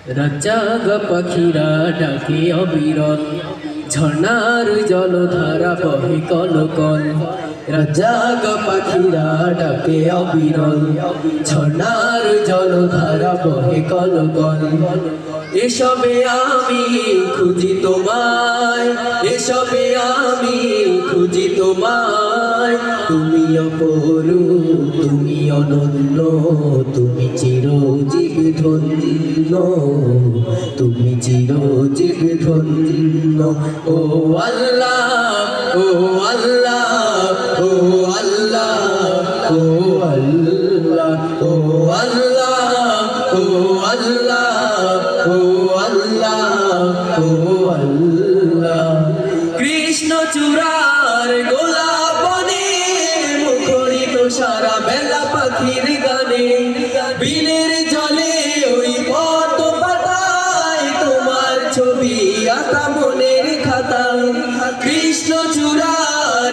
রাজাগা পাখিরা ডাকে অবিরল, ঝর্ণার জলধারা বহে কলকল। রাজাগা পাখিরা ডাকে অবিরল, ঝর্ণার জলধারা বহে কলকল। এসবে আমি খুঁজি তোমায়, এসবে আমি খুঁজি তোমায়। তুমি অপরূপ, তুমি অনন্য, তুমি চিরজীব ধন্য, তুমি চিরজীব ধন্য। ও আল্লাহ, ও আল্লাহ, ও আল্লাহ, ও আল্লাহ, ও আল্লাহ, ও আল্লাহ, ও আল্লাহ, ও আল্লাহ। কৃষ্ণচূড়ার গোলাপনে মুখরিত সারা বেলা পাখির গানে, বিলের জলে ওই পদ্ম পাতায় তোমার ছবি আঁকা মনের খাতায়। কৃষ্ণচূড়া